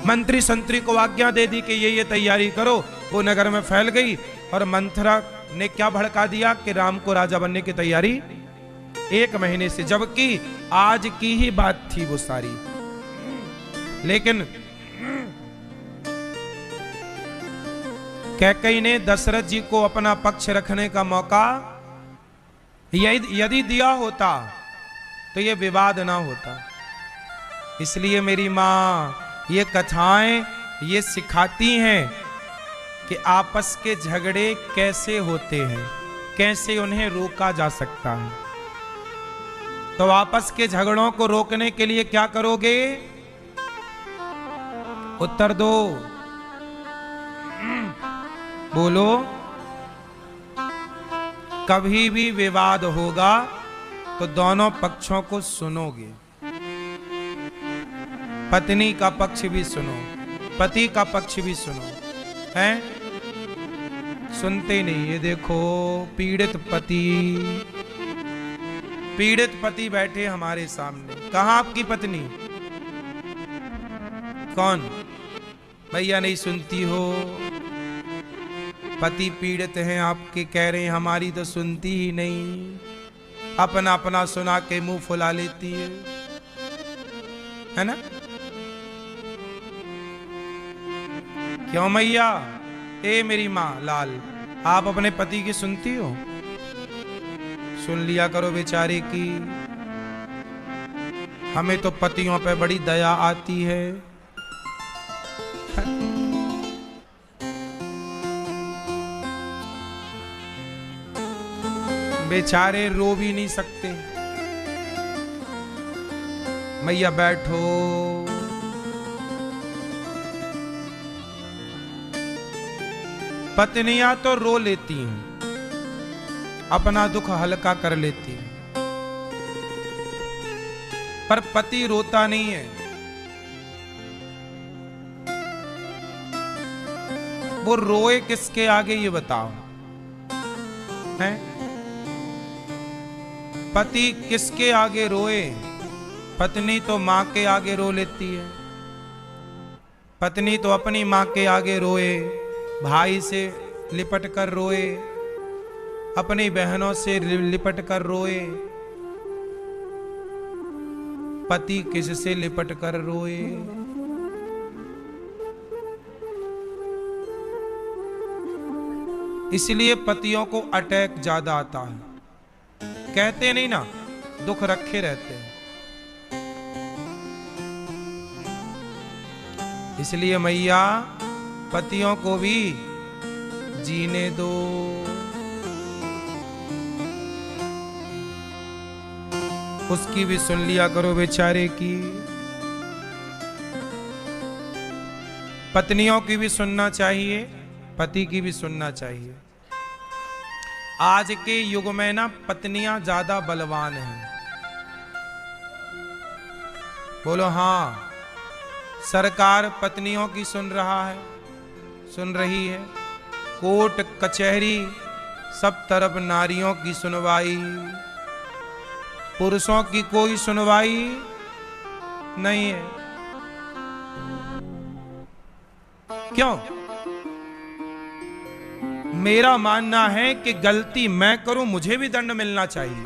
मंत्री संतरी को आज्ञा दे दी कि ये तैयारी करो। वो नगर में फैल गई और मंथरा ने क्या भड़का दिया कि राम को राजा बनने की तैयारी 1 महीने से, जबकि आज की ही बात थी वो सारी। लेकिन कैकेयी ने दशरथ जी को अपना पक्ष रखने का मौका यदि दिया होता तो ये विवाद ना होता। इसलिए मेरी मां ये कथाएं ये सिखाती हैं कि आपस के झगड़े कैसे होते हैं, कैसे उन्हें रोका जा सकता है। तो आपस के झगड़ों को रोकने के लिए क्या करोगे? उत्तर दो, बोलो। कभी भी विवाद होगा तो दोनों पक्षों को सुनोगे। पत्नी का पक्ष भी सुनो, पति का पक्ष भी सुनो, हैं? सुनते नहीं। ये देखो पीड़ित पति बैठे हमारे सामने। कहां आपकी पत्नी? कौन? भैया नहीं सुनती हो। पति पीड़ित हैं आपके, कह रहे हैं हमारी तो सुनती ही नहीं, अपना अपना सुना के मुंह फुला लेती है ना? क्यों मैया? ए मेरी माँ लाल, आप अपने पति की सुनती हो? सुन लिया करो बेचारे की। हमें तो पतियों पे बड़ी दया आती है। बेचारे रो भी नहीं सकते। मैया बैठो। पत्नियां तो रो लेती हैं, अपना दुख हल्का कर लेती हैं, पर पति रोता नहीं है। वो रोए किसके आगे ये बताओ, हैं? पति किसके आगे रोए? पत्नी तो मां के आगे रो लेती है। पत्नी तो अपनी मां के आगे रोए, भाई से लिपट कर रोए, अपनी बहनों से लिपट कर रोए। पति किससे लिपट कर रोए? इसलिए पतियों को अटैक ज्यादा आता है। कहते नहीं ना, दुख रखे रहते हैं। इसलिए मैया पतियों को भी जीने दो। उसकी भी सुन लिया करो बेचारे की। पत्नियों की भी सुनना चाहिए, पति की भी सुनना चाहिए। आज के युग में ना पत्नियां ज्यादा बलवान हैं। बोलो हाँ। सरकार पत्नियों की सुन रही है। कोर्ट कचहरी सब तरफ नारियों की सुनवाई, पुरुषों की कोई सुनवाई नहीं है। क्यों? मेरा मानना है कि गलती मैं करूं मुझे भी दंड मिलना चाहिए।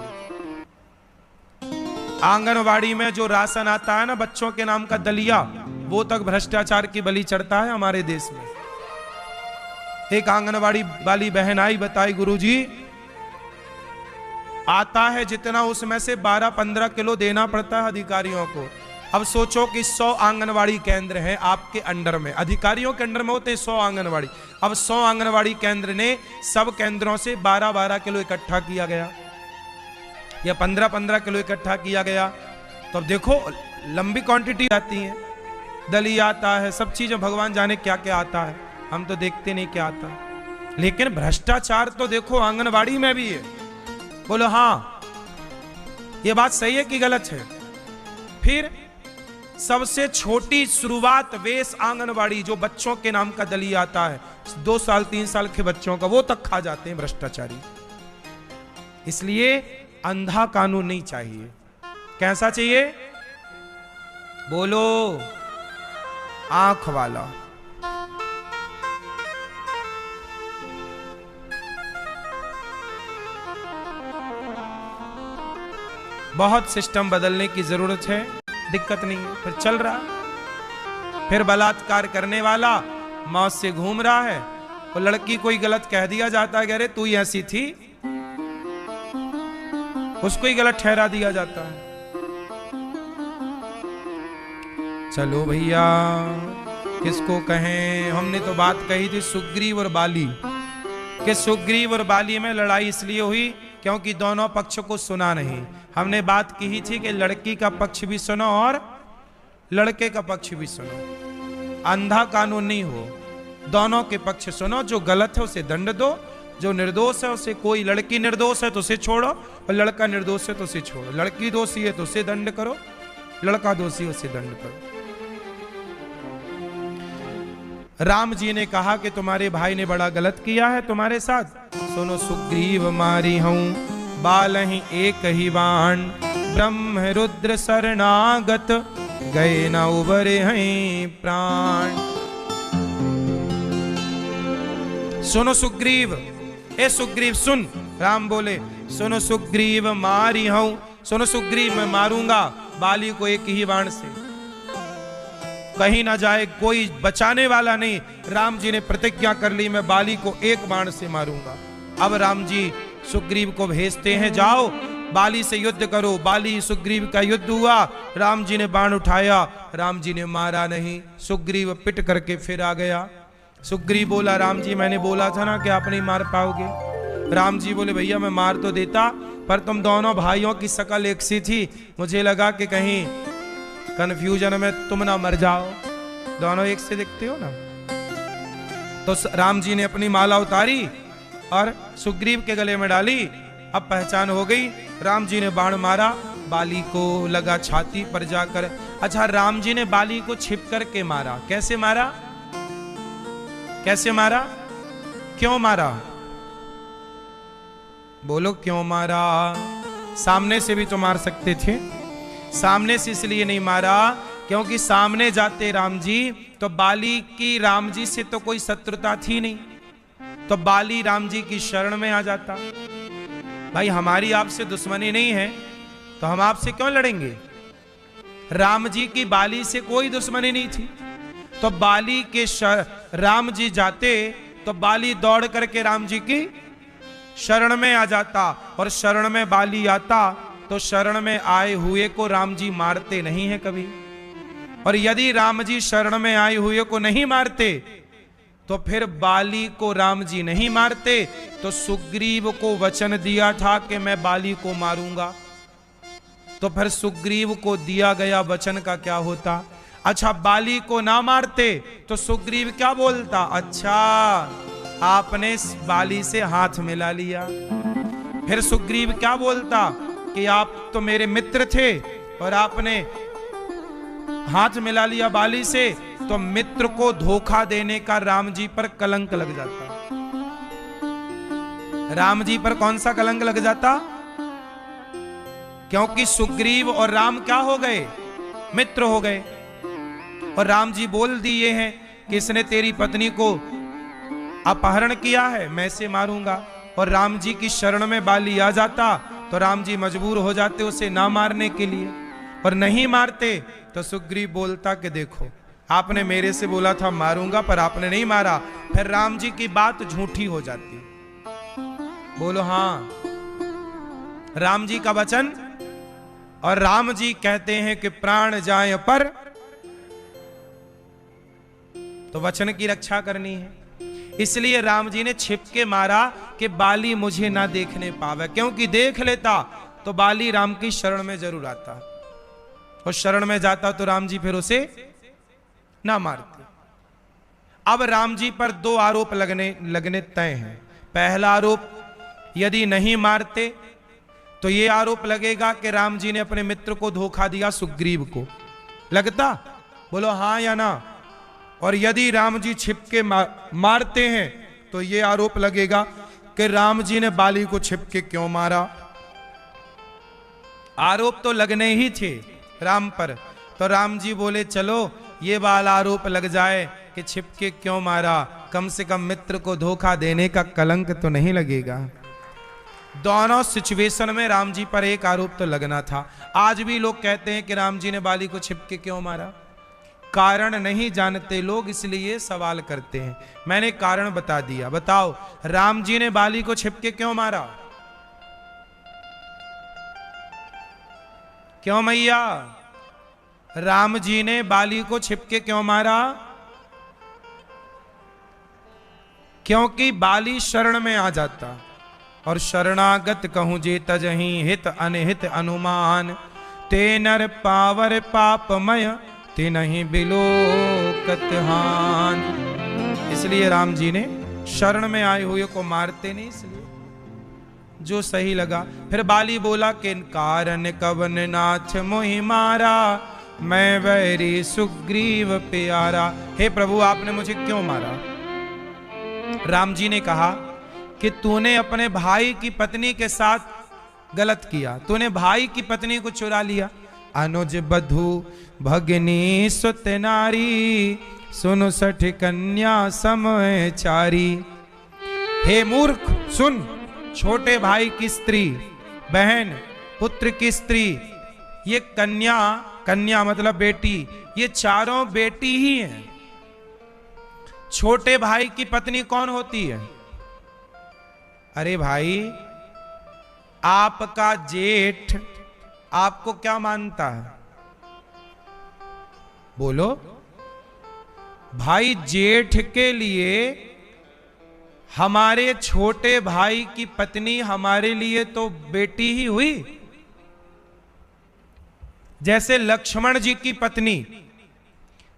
आंगनवाड़ी में जो राशन आता है ना बच्चों के नाम का दलिया, वो तक भ्रष्टाचार की बलि चढ़ता है हमारे देश में। एक आंगनवाड़ी वाली बहन आई, बताई गुरुजी आता है जितना उसमें से 12-15 किलो देना पड़ता है अधिकारियों को। अब सोचो कि 100 आंगनवाड़ी केंद्र हैं आपके अंडर में, अधिकारियों के अंडर में होते 100 आंगनवाड़ी। अब 100 आंगनवाड़ी केंद्र ने सब केंद्रों से 12-12 किलो इकट्ठा किया गया या 15-15 किलो इकट्ठा किया गया। तो अब देखो लंबी क्वांटिटी आती है, दलिया आता है, सब चीजें भगवान जाने क्या क्या आता है, हम तो देखते नहीं क्या आता है। लेकिन भ्रष्टाचार तो देखो आंगनवाड़ी में भी है। बोलो हाँ, ये बात सही है कि गलत है? फिर सबसे छोटी शुरुआत वेश आंगनवाड़ी, जो बच्चों के नाम का दलिया आता है 2 साल 3 साल के बच्चों का, वो तक खा जाते हैं भ्रष्टाचारी। इसलिए अंधा कानून नहीं चाहिए। कैसा चाहिए? बोलो। आंख वाला। बहुत सिस्टम बदलने की जरूरत है, दिक्कत नहीं है, फिर चल रहा। फिर बलात्कार करने वाला मौत से घूम रहा है, और लड़की कोई गलत कह दिया जाता है, अरे तू ही ऐसी थी, उसको ही गलत ठहरा दिया जाता है। चलो भैया किसको कहें, हमने तो बात कही थी सुग्रीव और बाली, कि सुग्रीव और बाली में लड़ाई इसलिए हुई क्योंकि दोनों पक्ष को सुना नहीं। हमने बात की थी कि लड़की का पक्ष भी सुनो और लड़के का पक्ष भी सुनो, अंधा कानून नहीं हो, दोनों के पक्ष सुनो। जो गलत है उसे दंड दो, जो निर्दोष है उसे, कोई लड़की निर्दोष है तो उसे छोड़ो, और लड़का निर्दोष है तो उसे छोड़ो। लड़की दोषी है तो उसे दंड करो, लड़का दोषी है उसे दंड करो। राम जी ने कहा कि तुम्हारे भाई ने बड़ा गलत किया है तुम्हारे साथ। सुनो सुग्रीव मारी हूं बालहि एक ही बाण, ब्रह्म रुद्र शरणागत गए न उबरे हैं प्राण। सुनो सुग्रीव, ए सुग्रीव सुन, राम बोले सुनो सुग्रीव मारी हूं, सुनो सुग्रीव मैं मारूंगा बाली को एक ही बाण से, कहीं ना जाए, कोई बचाने वाला नहीं। राम जी ने प्रतिज्ञा कर ली मैं बाली को एक बाण से मारूंगा। अब राम जी सुग्रीव को भेजते हैं, जाओ बाली से युद्ध करो। बाली सुग्रीव का युद्ध हुआ, राम जी ने बाण उठाया, राम जी ने मारा नहीं, सुग्रीव पिट करके फिर आ गया। सुग्रीव बोला राम जी मैंने बोला था ना कि आप नहीं मार पाओगे। राम जी बोले भैया मैं मार तो देता, पर तुम दोनों भाइयों की शकल एक सी थी, मुझे लगा कि कहीं कंफ्यूजन में तुम ना मर जाओ, दोनों एक से दिखते हो ना। तो राम जी ने अपनी माला उतारी और सुग्रीव के गले में डाली, अब पहचान हो गई। राम जी ने बाण मारा, बाली को लगा छाती पर जाकर। अच्छा, राम जी ने बाली को छिप करके मारा, कैसे मारा, कैसे मारा, क्यों मारा, बोलो क्यों मारा। सामने से भी तो मार सकते थे, सामने से इसलिए नहीं मारा क्योंकि सामने जाते राम जी तो बाली की राम जी से तो कोई शत्रुता थी नहीं, तो बाली राम जी की शरण में आ जाता। भाई हमारी आपसे दुश्मनी नहीं है तो हम आपसे क्यों लड़ेंगे। राम जी की बाली से कोई दुश्मनी नहीं थी, तो बाली के राम जी जाते तो बाली दौड़ करके राम जी की शरण में आ जाता, और शरण में बाली आता तो शरण में आए हुए को राम जी मारते नहीं है कभी। और यदि राम जी शरण में आए हुए को नहीं मारते तो फिर बाली को राम जी नहीं मारते, तो सुग्रीव को वचन दिया था कि मैं बाली को मारूंगा, तो फिर सुग्रीव को दिया गया वचन का क्या होता। अच्छा, बाली को ना मारते तो सुग्रीव क्या बोलता, अच्छा आपने बाली से हाथ मिला लिया। फिर सुग्रीव क्या बोलता कि आप तो मेरे मित्र थे और आपने हाथ मिला लिया बाली से, तो मित्र को धोखा देने का राम जी पर कलंक लग जाता। राम जी पर कौन सा कलंक लग जाता, क्योंकि सुग्रीव और राम क्या हो गए, मित्र हो गए। और राम जी बोल दिए हैं कि इसने तेरी पत्नी को अपहरण किया है, मैं इसे मारूंगा। और राम जी की शरण में बाली आ जाता तो राम जी मजबूर हो जाते उसे ना मारने के लिए, और नहीं मारते तो सुग्रीव बोलता कि देखो आपने मेरे से बोला था मारूंगा पर आपने नहीं मारा। फिर राम जी की बात झूठी हो जाती। बोलो हाँ, राम जी का वचन, और राम जी कहते हैं कि प्राण जाए पर, तो वचन की रक्षा करनी है। इसलिए राम जी ने छिप के मारा कि बाली मुझे ना देखने पावे, क्योंकि देख लेता तो बाली राम की शरण में जरूर आता, और शरण में जाता तो राम जी फिर उसे ना मारते। अब राम जी पर दो आरोप लगने तय हैं। पहला आरोप, यदि नहीं मारते तो ये आरोप लगेगा कि राम जी ने अपने मित्र को धोखा दिया, सुग्रीव को। लगता, बोलो हाँ या ना। और यदि राम जी छिप के मारते हैं तो ये आरोप लगेगा कि राम जी ने बाली को छिप के क्यों मारा। आरोप तो लगने ही थे राम पर। तो राम जी बोले चलो ये बाल आरोप लग जाए कि छिपके क्यों मारा, कम से कम मित्र को धोखा देने का कलंक तो नहीं लगेगा। दोनों सिचुएशन में राम जी पर एक आरोप तो लगना था। आज भी लोग कहते हैं कि राम जी ने बाली को छिपके क्यों मारा, कारण नहीं जानते लोग, इसलिए सवाल करते हैं। मैंने कारण बता दिया। बताओ राम जी ने बाली को छिपके क्यों मारा? क्यों मैया? राम जी ने बाली को छिपके क्यों मारा? क्योंकि बाली शरण में आ जाता, और शरणागत कहूं जे तजही हित अनहित अनुमान, ते नर पावर पापमय ते नहीं बिलोकत हान। इसलिए राम जी ने शरण में आए हुए को मारते नहीं, इसलिए जो सही लगा। फिर बाली बोला कि कारण कवन नाथ मोहि मारा, मैं वैरी सुग्रीव प्यारा। हे प्रभु आपने मुझे क्यों मारा? राम जी ने कहा कि तूने अपने भाई की पत्नी के साथ गलत किया, तूने भाई की पत्नी को चुरा लिया। अनुज बधु भगनी सुत नारी, सुन सठ कन्या समय चारी। हे मूर्ख सुन, छोटे भाई की स्त्री, बहन, पुत्र की स्त्री, ये कन्या, कन्या मतलब बेटी, ये चारों बेटी ही हैं। छोटे भाई की पत्नी कौन होती है? अरे भाई, आपका जेठ आपको क्या मानता है? बोलो। भाई जेठ के लिए हमारे छोटे भाई की पत्नी हमारे लिए तो बेटी ही हुई। जैसे लक्ष्मण जी की पत्नी,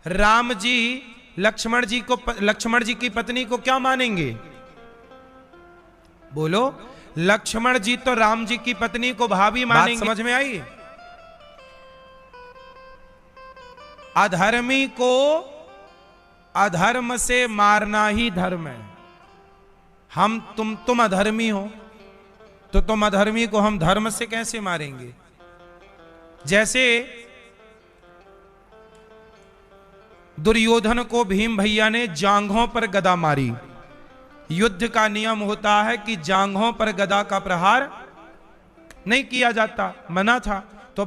राम जी लक्ष्मण जी की पत्नी को क्या मानेंगे? बोलो। लक्ष्मण जी तो राम जी की पत्नी को भाभी मानेंगे। समझ में आई? अधर्मी को अधर्म से मारना ही धर्म है। हम तुम अधर्मी हो तो तुम अधर्मी को हम धर्म से कैसे मारेंगे? जैसे दुर्योधन को भीम भैया ने जांघों पर गदा मारी। युद्ध का नियम होता है कि जांघों पर गदा का प्रहार नहीं किया जाता, मना था। तो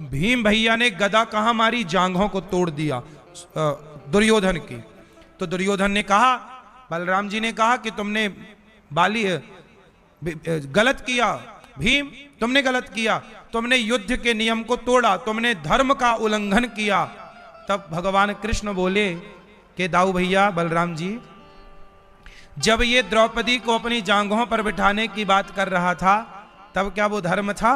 भीम भैया ने गदा कहां मारी? जांघों को तोड़ दिया दुर्योधन की। तो दुर्योधन ने कहा, बलराम जी ने कहा कि तुमने बाली गलत किया, भीम तुमने गलत किया, तुमने युद्ध के नियम को तोड़ा, तुमने धर्म का उल्लंघन किया। तब भगवान कृष्ण बोले कि दाऊ भैया, बलराम जी, जब ये द्रौपदी को अपनी जांघों पर बिठाने की बात कर रहा था तब क्या वो धर्म था?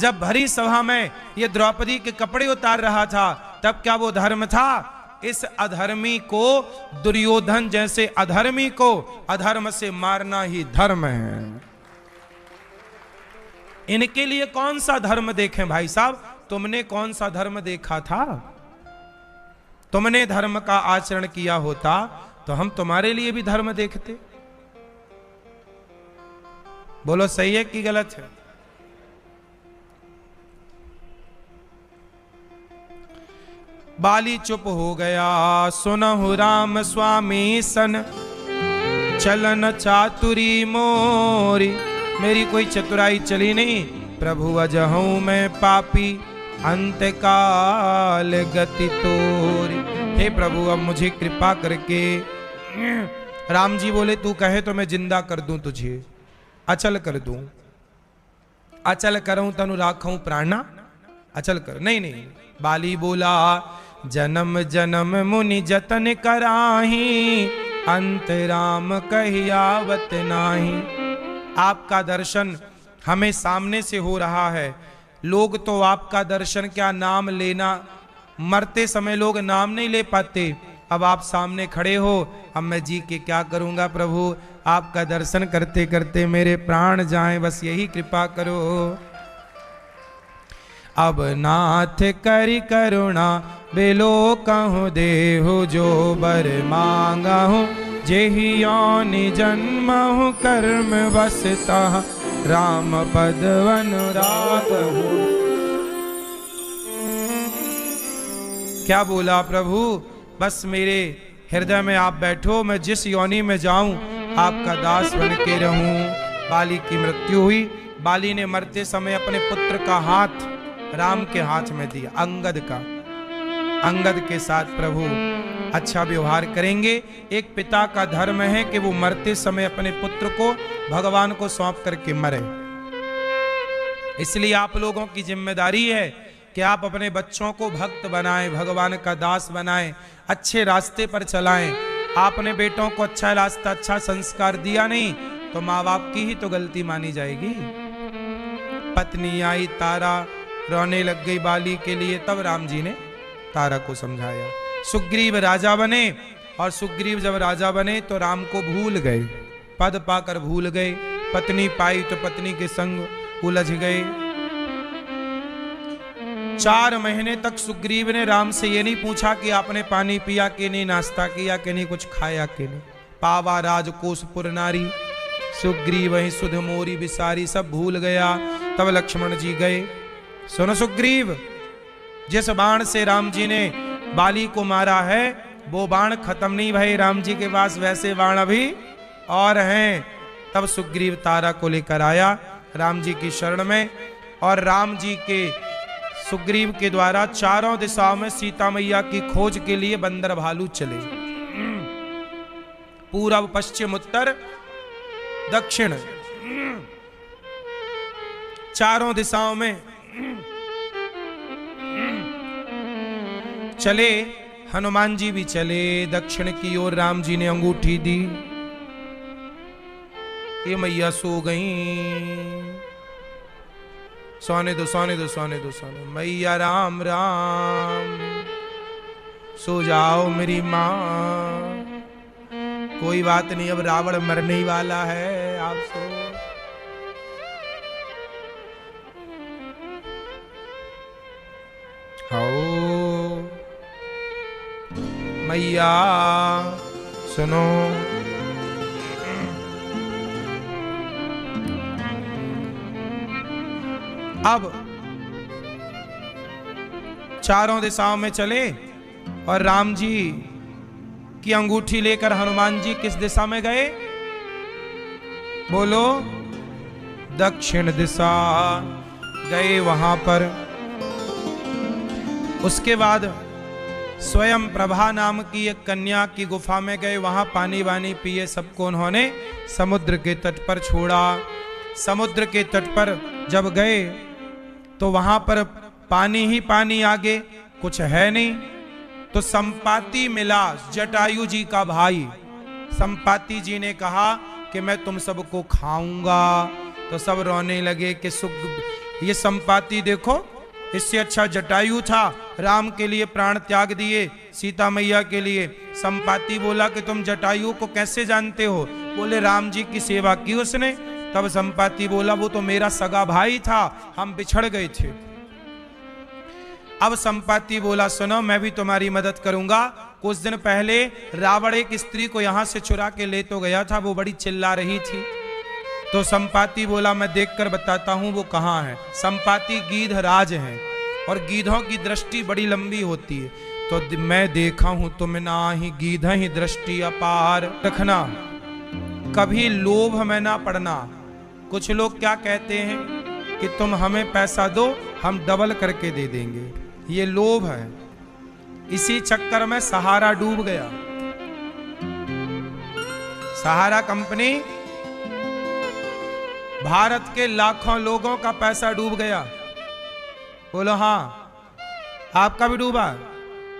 जब भरी सभा में ये द्रौपदी के कपड़े उतार रहा था तब क्या वो धर्म था? इस अधर्मी को, दुर्योधन जैसे अधर्मी को अधर्म से मारना ही धर्म है। इनके लिए कौन सा धर्म देखें भाई साहब? तुमने कौन सा धर्म देखा था? तुमने धर्म का आचरण किया होता तो हम तुम्हारे लिए भी धर्म देखते। बोलो सही है कि गलत है? बाली चुप हो गया, सुनहु राम स्वामी सन, चलन चातुरी मोरी। मेरी कोई चतुराई चली नहीं, प्रभु अजहूं मैं पापी, अंतकाल गति तोरी। हे प्रभु अब मुझे कृपा करके। राम जी बोले तू कहे तो मैं जिंदा कर दूं तुझे, अचल कर दूं। अचल करूं तनु राखूं प्राणा, अचल कर। नहीं नहीं, बाली बोला जन्म जन्म मुनि जतन कराही, अंत राम कहियावत नाही। आपका दर्शन हमें सामने से हो रहा है। लोग तो आपका दर्शन क्या नाम लेना, मरते समय लोग नाम नहीं ले पाते। अब आप सामने खड़े हो, अब मैं जी के क्या करूंगा प्रभु? आपका दर्शन करते करते मेरे प्राण जाएं, बस यही कृपा करो। अब नाथ करि करुणा बेलो कहूँ देहु, जो बर मांगहु जेहि योनि जन्महु, कर्म बसता राम पद अनुराग। क्या बोला प्रभु? बस मेरे हृदय में आप बैठो, मैं जिस योनि में जाऊं आपका दास बन के रहूं। बाली की मृत्यु हुई। बाली ने मरते समय अपने पुत्र का हाथ राम के हाथ में दिया, अंगद का। अंगद के साथ प्रभु अच्छा व्यवहार करेंगे। एक पिता का धर्म है कि वो मरते समय अपने पुत्र को भगवान को सौंप करके मरे। इसलिए आप लोगों की जिम्मेदारी है कि आप अपने बच्चों को भक्त बनाएं, भगवान का दास बनाएं, अच्छे रास्ते पर चलाएं। आपने बेटों को अच्छा रास्ता, अच्छा संस्कार दिया नहीं तो माँ बाप की ही तो गलती मानी जाएगी। पत्नी आई तारा, रोने लग गई बाली के लिए, तब राम जी ने तारा को समझाया। सुग्रीव राजा बने, और सुग्रीव जब राजा बने तो राम को भूल गए, पद पाकर भूल गए। पत्नी पाई तो पत्नी के संग उलझ गए। 4 महीने तक सुग्रीव ने राम से ये नहीं पूछा कि आपने पानी पिया कि नहीं, नाश्ता किया कि नहीं, कुछ खाया कि नहीं। पावा राजकोषपुर नारी, सुग्रीव वही सुध मोरी बिसारी, सब भूल गया। तब लक्ष्मण जी गए। सुनो सुग्रीव, जिस बाण से राम जी ने बाली को मारा है वो बाण खत्म नहीं भई राम जी के पास, वैसे बाण अभी और हैं। तब सुग्रीव तारा को लेकर आया राम जी की शरण में, और राम जी के सुग्रीव के द्वारा चारों दिशाओं में सीता मैया की खोज के लिए बंदर भालू चले। पूरब, पश्चिम, उत्तर, दक्षिण, चारों दिशाओं में चले। हनुमान जी भी चले। दक्षिण की ओर राम जी ने अंगूठी दी। ये मैया सो गई। सोने दो, सोने दो, सोने दो, सोने। मैया राम राम, सो जाओ मेरी माँ, कोई बात नहीं, अब रावण मरने ही वाला है, आप सो। आओ मैया सुनो। अब चारों दिशाओं में चले, और राम जी की अंगूठी लेकर हनुमान जी किस दिशा में गए? बोलो। दक्षिण दिशा गए वहां पर। उसके बाद स्वयं प्रभा नाम की एक कन्या की गुफा में गए, वहां पानी वानी पिए, सबको उन्होंने समुद्र के तट पर छोड़ा। समुद्र के तट पर जब गए तो वहां पर पानी ही पानी, आगे कुछ है नहीं। तो संपाति मिला, जटायु जी का भाई। संपाति जी ने कहा कि मैं तुम सबको खाऊंगा। तो सब रोने लगे कि ये संपाति देखो, इससे अच्छा जटायु था, राम के लिए प्राण त्याग दिए, सीता मैया के लिए। संपाति बोला कि तुम जटायु को कैसे जानते हो? बोले राम जी की सेवा की उसने। तब संपाति बोला वो तो मेरा सगा भाई था, हम बिछड़ गए थे। अब संपाति बोला सुनो, मैं भी तुम्हारी मदद करूंगा। कुछ दिन पहले रावण एक स्त्री को यहां से चुरा के ले तो गया था, वो बड़ी चिल्ला रही थी। तो संपाति बोला मैं देखकर बताता हूं वो कहां है। संपाति गीध राज है, और गीधों की दृष्टि बड़ी लंबी होती है। तो मैं देखा हूं तुम नाही गीध ही दृष्टि अपार। रखना, कभी लोभ में ना पड़ना। कुछ लोग क्या कहते हैं कि तुम हमें पैसा दो, हम डबल करके दे देंगे, ये लोभ है। इसी चक्कर में सहारा डूब गया। सहारा कंपनी, भारत के लाखों लोगों का पैसा डूब गया। बोलो हाँ, आपका भी डूबा?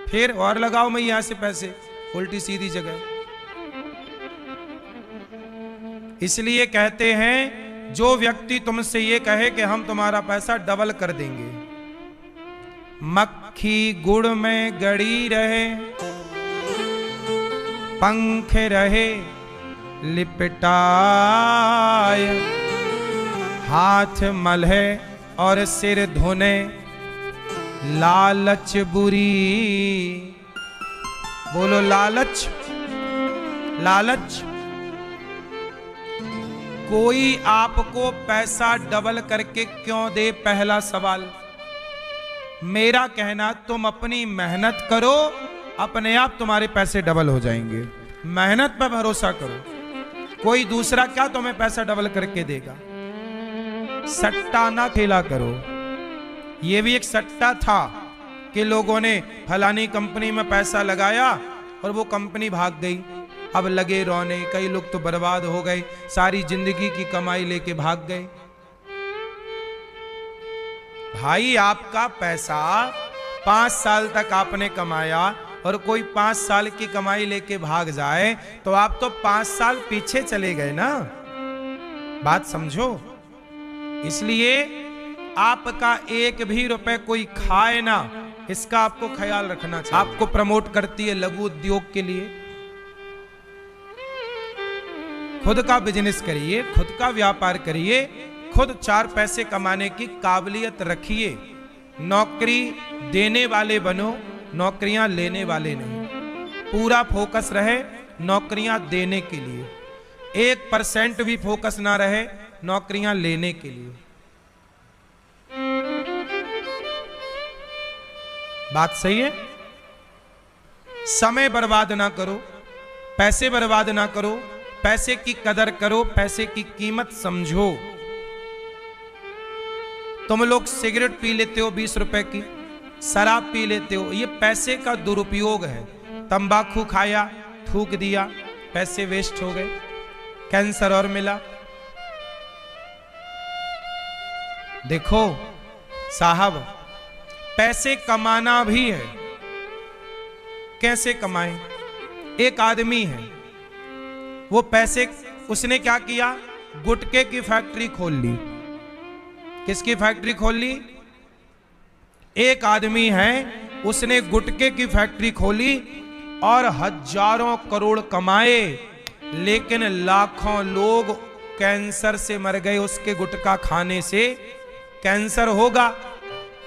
फिर और लगाओ मैं यहां से पैसे उल्टी सीधी जगह। इसलिए कहते हैं जो व्यक्ति तुमसे ये कहे कि हम तुम्हारा पैसा डबल कर देंगे, मक्खी गुड़ में गड़ी रहे, पंख रहे लिपटाए, हाथ मलहे और सिर धोने, लालच बुरी। बोलो लालच। लालच, कोई आपको पैसा डबल करके क्यों दे? पहला सवाल। मेरा कहना, तुम अपनी मेहनत करो, अपने आप तुम्हारे पैसे डबल हो जाएंगे। मेहनत पर भरोसा करो, कोई दूसरा क्या तुम्हें पैसा डबल करके देगा। सट्टा ना खेला करो। यह भी एक सट्टा था कि लोगों ने फलानी कंपनी में पैसा लगाया और वो कंपनी भाग गई। अब लगे रोने, कई लोग तो बर्बाद हो गए, सारी जिंदगी की कमाई लेके भाग गए। भाई आपका पैसा 5 साल तक आपने कमाया और कोई 5 साल की कमाई लेके भाग जाए तो आप तो 5 साल पीछे चले गए ना। बात समझो। इसलिए आपका एक भी रुपए कोई खाए ना, इसका आपको ख्याल रखना चाहिए। आपको प्रमोट करती है लघु उद्योग के लिए। खुद का बिजनेस करिए, खुद का व्यापार करिए, खुद 4 पैसे कमाने की काबिलियत रखिए। नौकरी देने वाले बनो, नौकरियां लेने वाले नहीं। पूरा फोकस रहे नौकरियां देने के लिए, 1% भी फोकस ना रहे नौकरियां लेने के लिए। बात सही है। समय बर्बाद ना करो, पैसे बर्बाद ना करो, पैसे की कदर करो, पैसे की कीमत समझो। तुम लोग सिगरेट पी लेते हो 20 रुपए की, शराब पी लेते हो, ये पैसे का दुरुपयोग है। तंबाकू खाया, थूक दिया, पैसे वेस्ट हो गए, कैंसर और मिला। देखो साहब, पैसे कमाना भी है। कैसे कमाए? एक आदमी है, वो पैसे, उसने क्या किया, गुटके की फैक्ट्री खोल ली। किसकी फैक्ट्री खोल ली? एक आदमी है, उसने गुटके की फैक्ट्री खोली और हजारों करोड़ कमाए, लेकिन लाखों लोग कैंसर से मर गए। उसके गुटखा खाने से कैंसर होगा,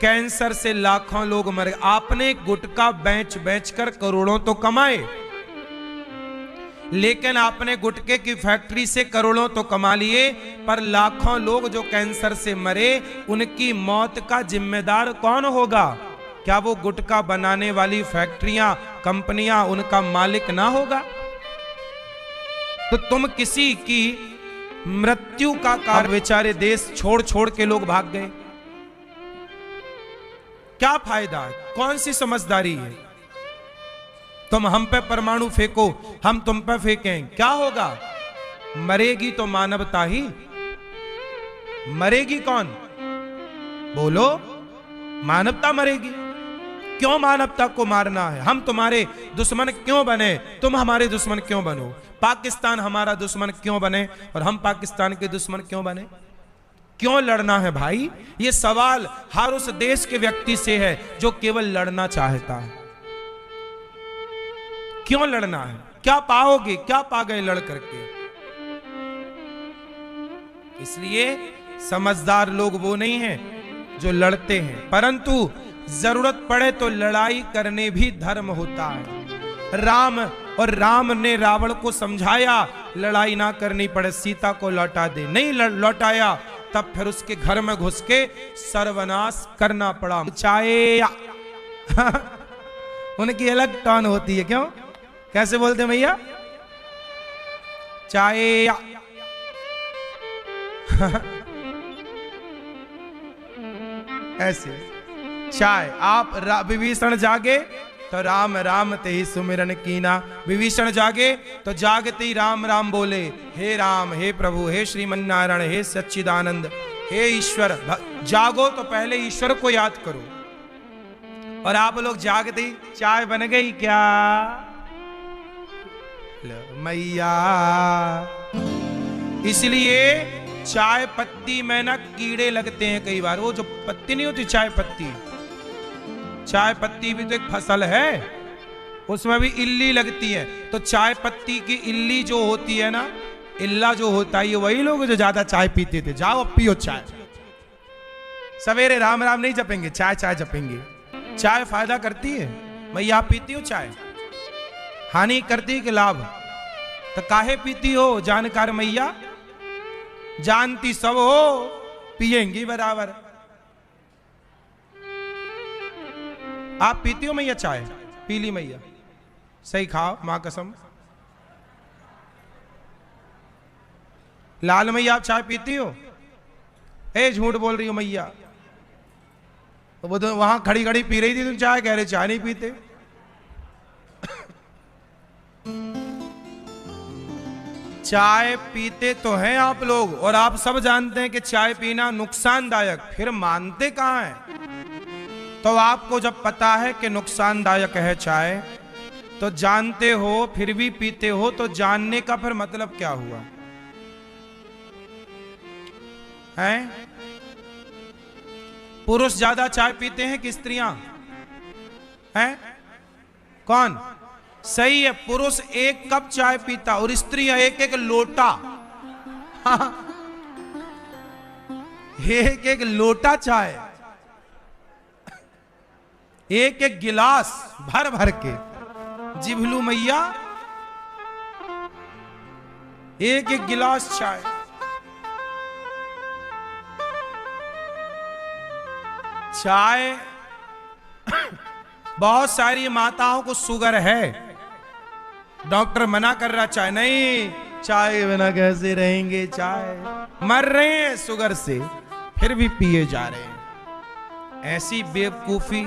कैंसर से लाखों लोग मर गए। आपने गुटखा बेच बेच कर करोड़ों तो कमाए, लेकिन आपने गुटके की फैक्ट्री से करोड़ों तो कमा लिए, पर लाखों लोग जो कैंसर से मरे, उनकी मौत का जिम्मेदार कौन होगा? क्या वो गुटखा बनाने वाली फैक्ट्रियां, कंपनियां उनका मालिक ना होगा? तो तुम किसी की मृत्यु का कारण, बेचारे देश छोड़ छोड़ के लोग भाग गए, क्या फायदा? कौन सी समझदारी है? तुम हम पे परमाणु फेंको, हम तुम पे फेंकें, क्या होगा? मरेगी तो मानवता ही, मरेगी कौन? बोलो, मानवता मरेगी। क्यों मानवता को मारना है? हम तुम्हारे दुश्मन क्यों बने? तुम हमारे दुश्मन क्यों बनो? पाकिस्तान हमारा दुश्मन क्यों बने और हम पाकिस्तान के दुश्मन क्यों बने? क्यों लड़ना है भाई? ये सवाल हर उस देश के व्यक्ति से है जो केवल लड़ना चाहता है। क्यों लड़ना है? क्या पाओगे? क्या पा गए लड़ करके? इसलिए समझदार लोग वो नहीं हैं जो लड़ते हैं, परंतु जरूरत पड़े तो लड़ाई करने भी धर्म होता है। राम ने रावण को समझाया लड़ाई ना करनी पड़े, सीता को लौटा दे, नहीं लौटाया, तब फिर उसके घर में घुस के सर्वनाश करना पड़ा। चाहे उनकी अलग टर्न होती है। क्यों? कैसे बोलते हैं भैया? चाहे ऐसे चाहे आप विभीषण जागे तो राम राम ते ही सुमिरन कीना। विभीषण जागे तो जागते ही राम राम बोले, हे राम, हे प्रभु, हे श्रीमन नारायण, हे सच्चिदानंद, हे ईश्वर। जागो तो पहले ईश्वर को याद करो। और आप लोग जागते ही चाय बन गई क्या? मैया। इसलिए चाय पत्ती में ना कीड़े लगते हैं कई बार। वो जो पत्ती नहीं होती चाय पत्ती, चाय पत्ती भी तो एक फसल है, उसमें भी इल्ली लगती है। तो चाय पत्ती की इल्ली जो होती है ना, इल्ला जो होता है, ये वही लोग जो ज्यादा चाय पीते थे। जाओ अब पियो चाय। सवेरे राम राम नहीं जपेंगे, चाय चाय जपेंगे। चाय फायदा करती है। मैं आप पीती हूँ चाय? हानि करती कि लाभ? तो काहे पीती हो? जानकार मैया, जानती सब हो, पिएंगी बराबर। आप पीती हो मैया चाय? पी ली मैया, सही खाओ मां कसम। लाल मैया आप चाय पीती हो? ए झूठ बोल रही हो मैया, तो वो तो वहां खड़ी खड़ी पी रही थी, तुम चाय कह रहे चाय नहीं पीते। चाय पीते तो हैं आप लोग, और आप सब जानते हैं कि चाय पीना नुकसानदायक, फिर मानते कहां हैं? तो आपको जब पता है कि नुकसानदायक है चाय, तो जानते हो फिर भी पीते हो, तो जानने का फिर मतलब क्या हुआ है? पुरुष ज्यादा चाय पीते हैं कि स्त्रियां? हैं कौन? सही है, पुरुष 1 कप चाय पीता और स्त्रियां 1-1 लोटा। हाँ, 1-1 लोटा चाय, 1-1 गिलास भर भर के। जिभलू मैया 1-1 गिलास चाय। चाय बहुत सारी माताओं को शुगर है, डॉक्टर मना कर रहा चाय नहीं, चाय बिना कैसे रहेंगे, चाय मर रहे हैं शुगर से, फिर भी पिए जा रहे हैं। ऐसी बेवकूफी